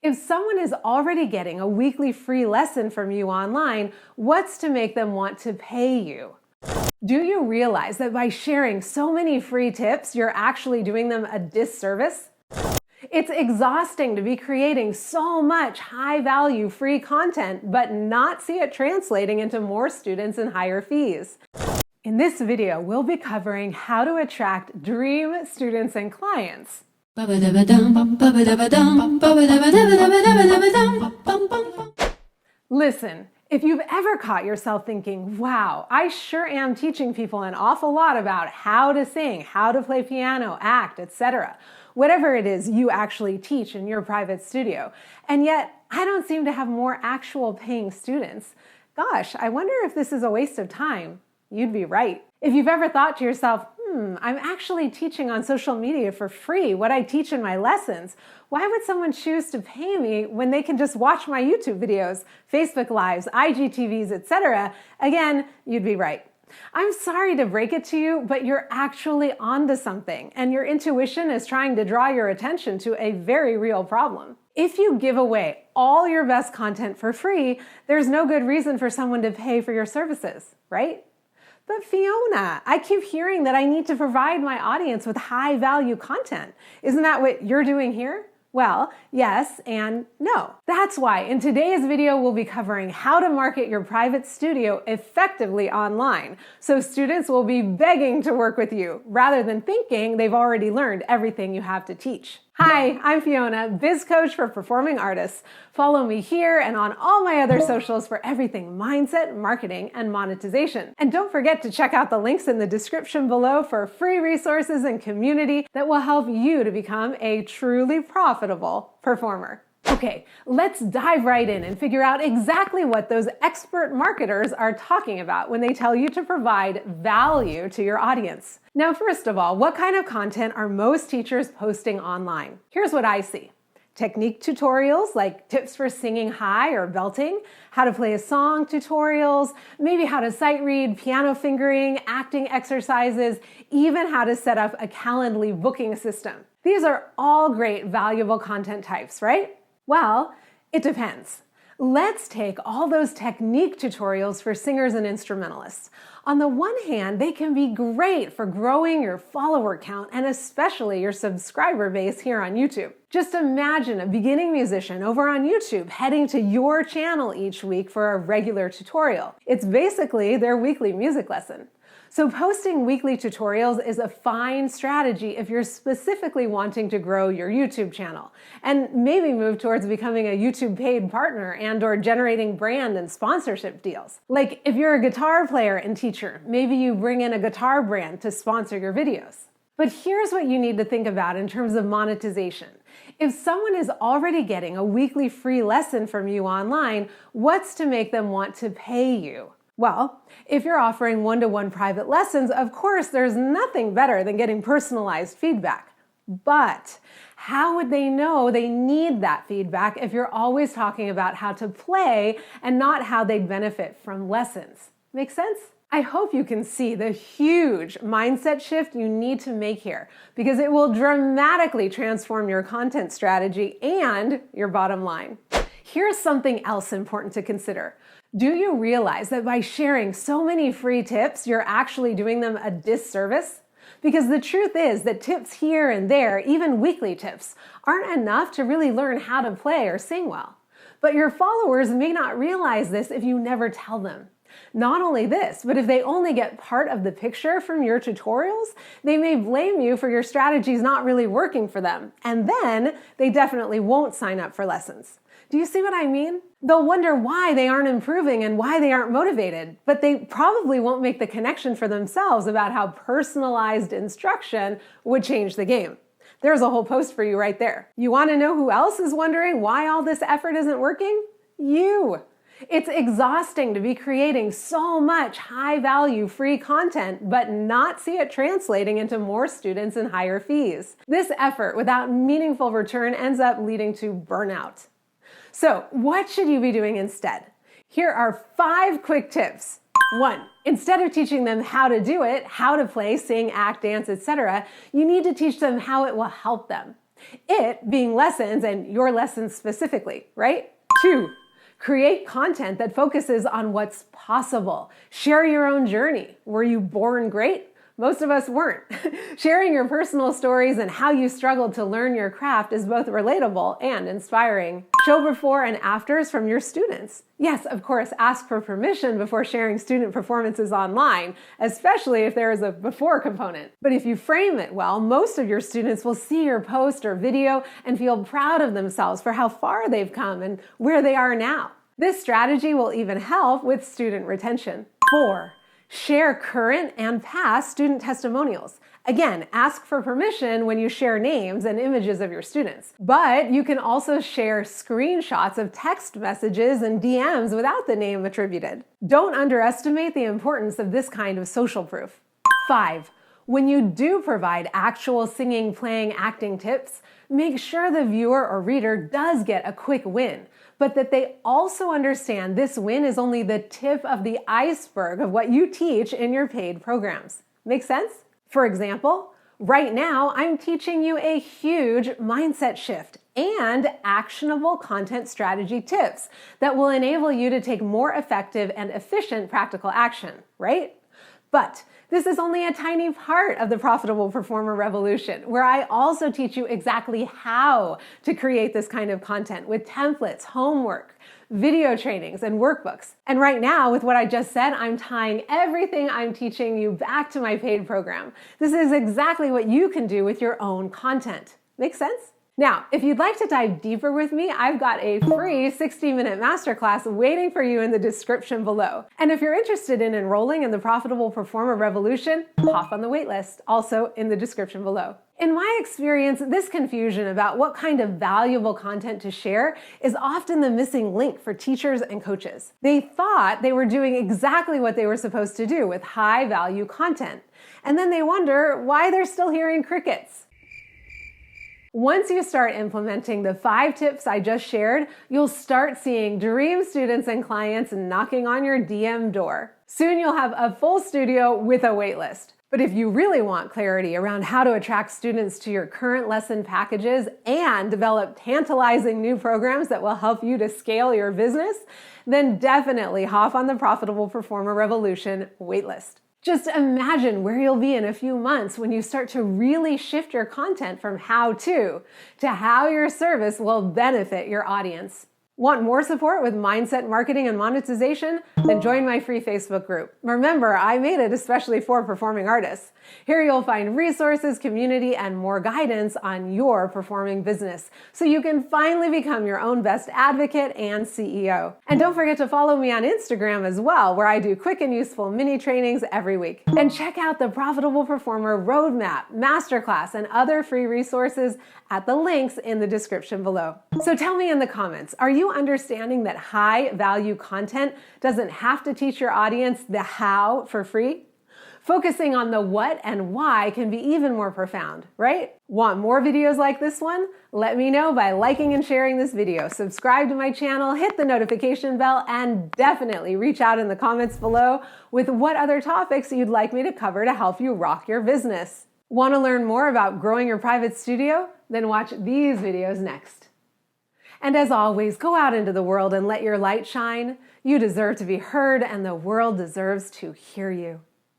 If someone is already getting a weekly free lesson from you online, what's to make them want to pay you? Do you realize that by sharing so many free tips, you're actually doing them a disservice? It's exhausting to be creating so much high-value free content, but not see it translating into more students and higher fees. In this video, we'll be covering how to attract dream students and clients. Listen, if you've ever caught yourself thinking, wow, I sure am teaching people an awful lot about how to sing, how to play piano, act, etc., whatever it is you actually teach in your private studio, and yet I don't seem to have more actual paying students. Gosh, I wonder if this is a waste of time. You'd be right. If you've ever thought to yourself, I'm actually teaching on social media for free what I teach in my lessons. Why would someone choose to pay me when they can just watch my YouTube videos, Facebook Lives, IGTVs, etc.? Again, you'd be right. I'm sorry to break it to you, but you're actually onto something, and your intuition is trying to draw your attention to a very real problem. If you give away all your best content for free, there's no good reason for someone to pay for your services, right? But Fiona, I keep hearing that I need to provide my audience with high-value content. Isn't that what you're doing here? Well, yes and no. That's why in today's video, we'll be covering how to market your private studio effectively online, so students will be begging to work with you rather than thinking they've already learned everything you have to teach. Hi, I'm Fiona, biz coach for performing artists. Follow me here and on all my other socials for everything mindset, marketing, and monetization. And don't forget to check out the links in the description below for free resources and community that will help you to become a truly profitable performer. Okay, let's dive right in and figure out exactly what those expert marketers are talking about when they tell you to provide value to your audience. Now, first of all, what kind of content are most teachers posting online? Here's what I see. Technique tutorials like tips for singing high or belting, how to play a song tutorials, maybe how to sight read, piano fingering, acting exercises, even how to set up a Calendly booking system. These are all great, valuable content types, right? Well, it depends. Let's take all those technique tutorials for singers and instrumentalists. On the one hand, they can be great for growing your follower count and especially your subscriber base here on YouTube. Just imagine a beginning musician over on YouTube heading to your channel each week for a regular tutorial. It's basically their weekly music lesson. So posting weekly tutorials is a fine strategy if you're specifically wanting to grow your YouTube channel and maybe move towards becoming a YouTube paid partner and/or generating brand and sponsorship deals. Like if you're a guitar player and teacher, maybe you bring in a guitar brand to sponsor your videos. But here's what you need to think about in terms of monetization. If someone is already getting a weekly free lesson from you online, what's to make them want to pay you? Well, if you're offering one-to-one private lessons, of course, there's nothing better than getting personalized feedback. But how would they know they need that feedback if you're always talking about how to play and not how they benefit from lessons? Make sense? I hope you can see the huge mindset shift you need to make here because it will dramatically transform your content strategy and your bottom line. Here's something else important to consider. Do you realize that by sharing so many free tips, you're actually doing them a disservice? Because the truth is that tips here and there, even weekly tips, aren't enough to really learn how to play or sing well. But your followers may not realize this if you never tell them. Not only this, but if they only get part of the picture from your tutorials, they may blame you for your strategies not really working for them, and then they definitely won't sign up for lessons. Do you see what I mean? They'll wonder why they aren't improving and why they aren't motivated, but they probably won't make the connection for themselves about how personalized instruction would change the game. There's a whole post for you right there. You want to know who else is wondering why all this effort isn't working? You! It's exhausting to be creating so much high-value free content, but not see it translating into more students and higher fees. This effort without meaningful return ends up leading to burnout. So, what should you be doing instead? Here are 5 quick tips. 1. Instead of teaching them how to do it, how to play, sing, act, dance, etc., you need to teach them how it will help them. It being lessons and your lessons specifically, right? 2, create content that focuses on what's possible. Share your own journey. Were you born great? Most of us weren't. Sharing your personal stories and how you struggled to learn your craft is both relatable and inspiring. Show before and afters from your students. Yes, of course, ask for permission before sharing student performances online, especially if there is a before component. But if you frame it well, most of your students will see your post or video and feel proud of themselves for how far they've come and where they are now. This strategy will even help with student retention. 4, share current and past student testimonials. Again, ask for permission when you share names and images of your students. But you can also share screenshots of text messages and DMs without the name attributed. Don't underestimate the importance of this kind of social proof. 5, when you do provide actual singing, playing, acting tips, make sure the viewer or reader does get a quick win, but that they also understand this win is only the tip of the iceberg of what you teach in your paid programs. Make sense? For example, right now I'm teaching you a huge mindset shift and actionable content strategy tips that will enable you to take more effective and efficient practical action, right? But this is only a tiny part of the Profitable Performer Revolution, where I also teach you exactly how to create this kind of content with templates, homework, video trainings, and workbooks. And right now, with what I just said, I'm tying everything I'm teaching you back to my paid program. This is exactly what you can do with your own content. Make sense? Now, if you'd like to dive deeper with me, I've got a free 60-minute masterclass waiting for you in the description below. And if you're interested in enrolling in the Profitable Performer Revolution, hop on the waitlist, also in the description below. In my experience, this confusion about what kind of valuable content to share is often the missing link for teachers and coaches. They thought they were doing exactly what they were supposed to do with high-value content, and then they wonder why they're still hearing crickets. Once you start implementing the 5 tips I just shared, you'll start seeing dream students and clients knocking on your DM door. Soon you'll have a full studio with a waitlist. But if you really want clarity around how to attract students to your current lesson packages and develop tantalizing new programs that will help you to scale your business, then definitely hop on the Profitable Performer Revolution waitlist. Just imagine where you'll be in a few months when you start to really shift your content from how-to how your service will benefit your audience. Want more support with mindset, marketing, and monetization? Then join my free Facebook group. Remember, I made it especially for performing artists. Here you'll find resources, community, and more guidance on your performing business, so you can finally become your own best advocate and CEO. And don't forget to follow me on Instagram as well, where I do quick and useful mini trainings every week. And check out the Profitable Performer Roadmap, Masterclass, and other free resources at the links in the description below. So tell me in the comments, are you understanding that high-value content doesn't have to teach your audience the how for free? Focusing on the what and why can be even more profound, right? Want more videos like this one? Let me know by liking and sharing this video. Subscribe to my channel, hit the notification bell, and definitely reach out in the comments below with what other topics you'd like me to cover to help you rock your business. Want to learn more about growing your private studio? Then watch these videos next. And as always, go out into the world and let your light shine. You deserve to be heard, and the world deserves to hear you.